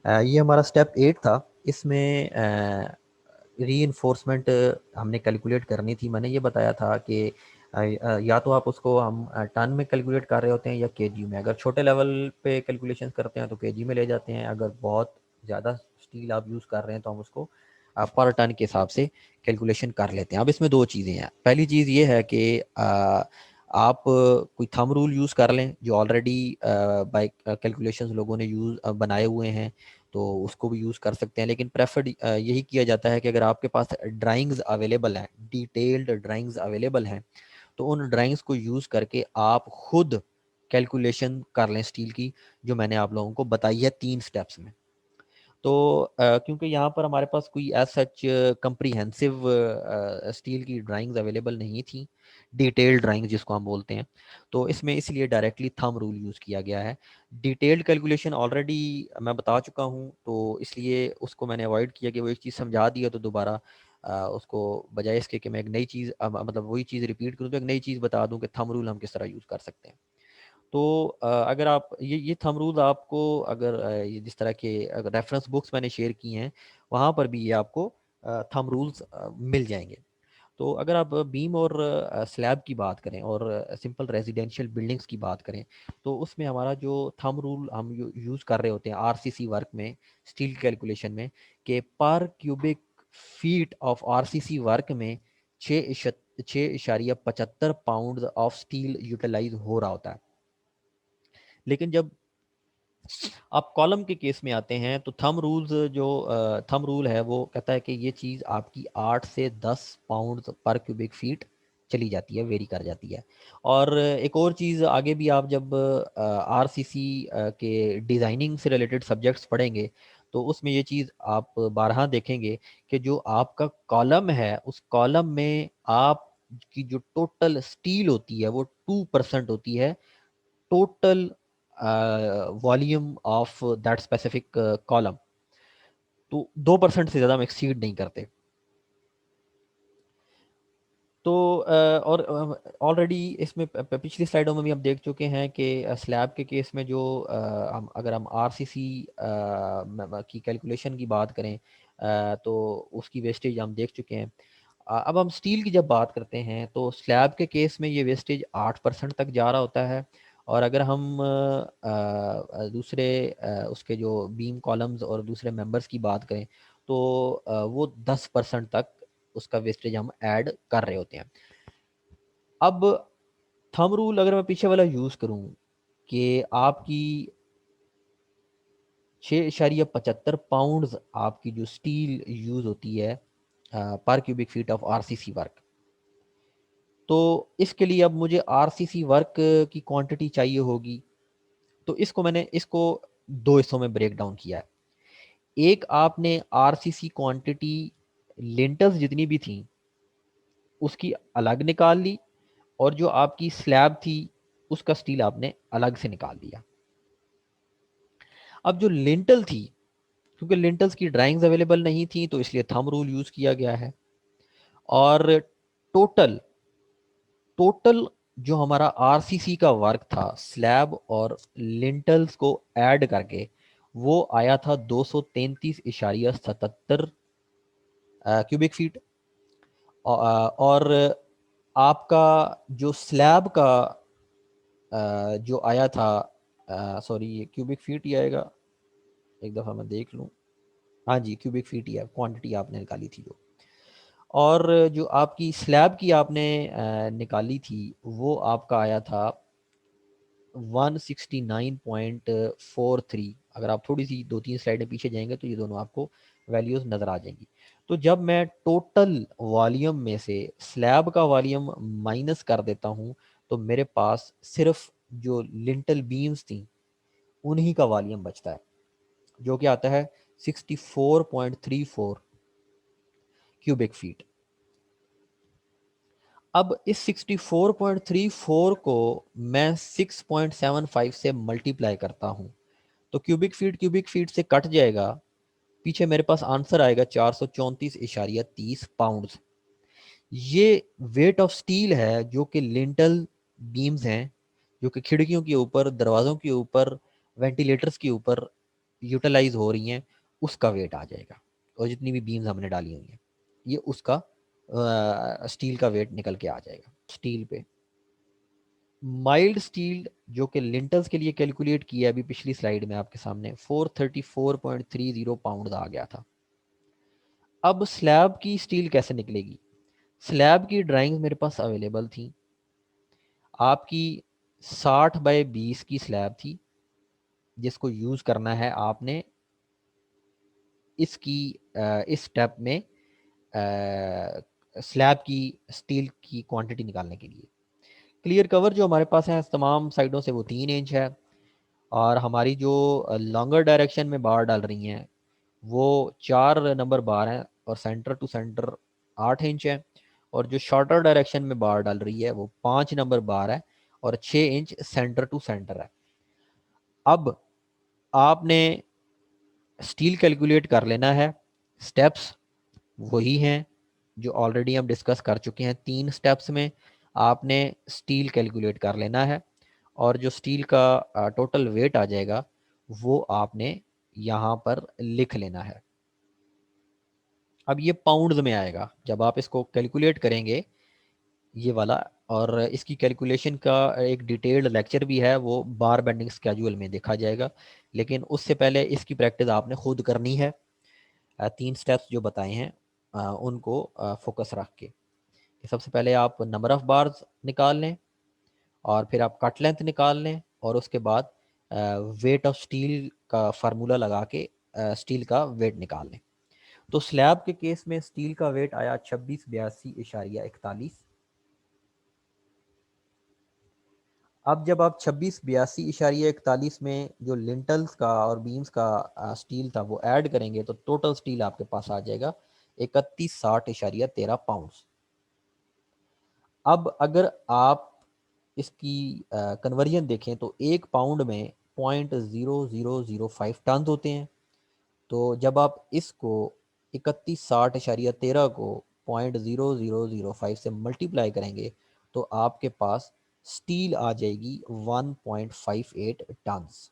ये हमारा स्टेप 8 था। इसमें रीइंफोर्समेंट हमने कैलकुलेट करनी थी। मैंने ये बताया था कि या तो आप उसको हम टन में कैलकुलेट कर रहे होते हैं या केजी में। अगर छोटे लेवल पे कैलकुलेशन करते हैं तो केजी में ले जाते हैं, अगर बहुत ज़्यादा स्टील आप यूज़ कर रहे हैं तो हम उसको पर टन के हिसाब से कैलकुलेशन कर लेते हैं। अब इसमें दो चीज़ें हैं। पहली चीज़ ये है कि आप कोई थंब रूल यूज़ कर लें जो ऑलरेडी बाय कैलकुलेशंस लोगों ने यूज़ बनाए हुए हैं, तो उसको भी यूज़ कर सकते हैं। लेकिन प्रेफर्ड यही किया जाता है कि अगर आपके पास ड्राइंग्स अवेलेबल हैं, डिटेल्ड ड्राइंग्स अवेलेबल हैं, तो उन ड्राइंग्स को यूज़ करके आप खुद कैलकुलेशन कर लें स्टील की, जो मैंने आप लोगों को बताई है 3 स्टेप्स में। तो क्योंकि यहाँ पर हमारे पास कोई एज सच कंप्रीहेंसिव स्टील की ड्राइंग्स अवेलेबल नहीं थी, डिटेल्ड ड्राइंग जिसको हम बोलते हैं, तो इसमें इसलिए डायरेक्टली थंब रूल यूज़ किया गया है। डिटेल्ड कैलकुलेशन ऑलरेडी मैं बता चुका हूँ, तो इसलिए उसको मैंने अवॉइड किया कि वो एक चीज़ समझा दिया तो दोबारा उसको बजाय इसके कि मैं एक नई चीज़ मतलब वही चीज़ रिपीट करूँ, तो एक नई चीज़ बता दूँ कि थंब रूल हम किस तरह यूज़ कर सकते हैं। तो अगर आप ये थंब रूल्स आपको अगर ये जिस तरह के अगर रेफरेंस बुक्स मैंने शेयर की हैं, वहाँ पर भी ये आपको थंब रूल्स मिल जाएंगे। तो अगर आप बीम और स्लैब की बात करें और सिंपल रेजिडेंशियल बिल्डिंग्स की बात करें, तो उसमें हमारा जो थंब रूल हम यूज़ कर रहे होते हैं आरसीसी वर्क में, स्टील कैलकुलेशन में, कि पर cubic feet of RCC work में 6.75 पाउंड ऑफ स्टील यूटिलाइज हो रहा होता है। लेकिन जब आप कॉलम के केस में आते हैं तो थंब रूल है वो कहता है कि ये चीज़ आपकी 8 से 10 पाउंड पर क्यूबिक फीट चली जाती है, वेरी कर जाती है। और एक और चीज़ आगे भी आप जब आरसीसी के डिज़ाइनिंग से रिलेटेड सब्जेक्ट्स पढ़ेंगे, तो उसमें ये चीज़ आप बारहा देखेंगे कि जो आपका कॉलम है उस कॉलम में आप की जो टोटल स्टील होती है वो 2% होती है total volume of that specific column. तो 2% से ज़्यादा हम एक्सीड नहीं करते। तो और ऑलरेडी इसमें पिछली स्लाइडों में भी हम देख चुके हैं कि स्लैब के केस में जो हम अगर हम आरसीसी की कैलकुलेशन की बात करें, तो उसकी वेस्टेज हम देख चुके हैं। अब हम स्टील की जब बात करते हैं तो स्लैब के केस में ये वेस्टेज 8% तक जा रहा होता है। और अगर हम दूसरे उसके जो बीम कॉलम्स और दूसरे मेंबर्स की बात करें, तो वो 10% तक उसका वेस्टेज हम ऐड कर रहे होते हैं। अब थंब रूल अगर मैं पीछे वाला यूज़ करूँ कि आपकी 6.75 पाउंड्स आपकी जो स्टील यूज़ होती है पर cubic feet of RCC work, तो इसके लिए अब मुझे आरसीसी वर्क की क्वांटिटी चाहिए होगी। तो मैंने इसको दो हिस्सों में ब्रेक डाउन किया है। एक आपने आरसीसी क्वांटिटी लिंटल्स जितनी भी थी उसकी अलग निकाल ली, और जो आपकी स्लैब थी उसका स्टील आपने अलग से निकाल दिया। अब जो लिंटल थी, क्योंकि लिंटल्स की ड्राइंग्स अवेलेबल नहीं थी तो इसलिए थंब रूल यूज़ किया गया है। और टोटल टोटल जो हमारा आरसीसी का वर्क था स्लैब और लिंटल्स को ऐड करके, वो आया था 233.77 क्यूबिक फीट। और आपका जो स्लैब का जो आया था, सॉरी ये क्यूबिक फीट ही आएगा, एक दफ़ा मैं देख लूँ। हाँ जी, क्यूबिक फीट ही है क्वांटिटी आपने निकाली थी जो। और जो आपकी स्लैब की आपने निकाली थी वो आपका आया था 169.43। अगर आप थोड़ी सी 2-3 स्लाइडें पीछे जाएंगे तो ये दोनों आपको वैल्यूज़ नज़र आ जाएंगी। तो जब मैं टोटल वॉल्यूम में से स्लैब का वॉल्यूम माइनस कर देता हूँ, तो मेरे पास सिर्फ जो लिंटल बीम्स थी उन्हीं का वॉल्यूम बचता है, जो कि आता है 64.34 क्यूबिक फीट। अब इस 64.34 को मैं 6.75 से मल्टीप्लाई करता हूँ, तो क्यूबिक फीट से कट जाएगा, पीछे मेरे पास आंसर आएगा 434.30 पाउंड्स। ये वेट ऑफ स्टील है जो कि लिंटल बीम्स हैं, जो कि खिड़कियों के ऊपर, दरवाज़ों के ऊपर, वेंटिलेटर्स के ऊपर यूटिलाइज हो रही हैं उसका वेट आ जाएगा, और जितनी भी बीम्स हमने डाली हुई हैं ये उसका स्टील का वेट निकल के आ जाएगा। स्टील पे माइल्ड स्टील जो कि लिंटल्स के लिए कैलकुलेट किया अभी पिछली स्लाइड में आपके सामने 434.30 पाउंड आ गया था। अब स्लैब की स्टील कैसे निकलेगी? स्लैब की ड्राइंग्स मेरे पास अवेलेबल थी। आपकी 60/20 की स्लैब थी जिसको यूज़ करना है आपने इसकी इस स्टेप में स्लैब की स्टील की क्वांटिटी निकालने के लिए। क्लियर कवर जो हमारे पास है तमाम साइडों से वो 3 इंच है, और हमारी जो लॉन्गर डायरेक्शन में बार डाल रही हैं वो 4 नंबर बार हैं, और सेंटर टू सेंटर 8 इंच है, और जो शॉर्टर डायरेक्शन में बार डाल रही है वो 5 नंबर बार है, और 6 इंच सेंटर टू सेंटर है। अब आपने स्टील कैलकुलेट कर लेना है। स्टेप्स वही हैं जो ऑलरेडी हम डिस्कस कर चुके हैं। 3 स्टेप्स में आपने स्टील कैलकुलेट कर लेना है, और जो स्टील का टोटल वेट आ जाएगा वो आपने यहाँ पर लिख लेना है। अब ये पाउंड्स में आएगा जब आप इसको कैलकुलेट करेंगे ये वाला, और इसकी कैलकुलेशन का एक डिटेल्ड लेक्चर भी है, वो बार बेंडिंग स्केड्यूल में देखा जाएगा। लेकिन उससे पहले इसकी प्रैक्टिस आपने खुद करनी है। 3 स्टेप्स जो बताए हैं उनको फोकस रख के। सबसे पहले आप नंबर ऑफ़ बार्स निकाल लें, और फिर आप कट लेंथ निकाल लें, और उसके बाद वेट ऑफ स्टील का फार्मूला लगा के स्टील का वेट निकाल लें। तो स्लैब के केस में स्टील का वेट आया 2682.41। अब जब आप 2682.41 में जो लिंटल्स का और बीम्स का स्टील था वो ऐड करेंगे तो टोटल स्टील आपके पास आ जाएगा 3160.13 पाउंड्स। अब अगर आप इसकी कन्वर्जन देखें तो 1 पाउंड में 0.0005 टन होते हैं। तो जब आप इसको 3160.13 को 0.0005 से मल्टीप्लाई करेंगे तो आपके पास स्टील आ जाएगी 1.58 टन्स।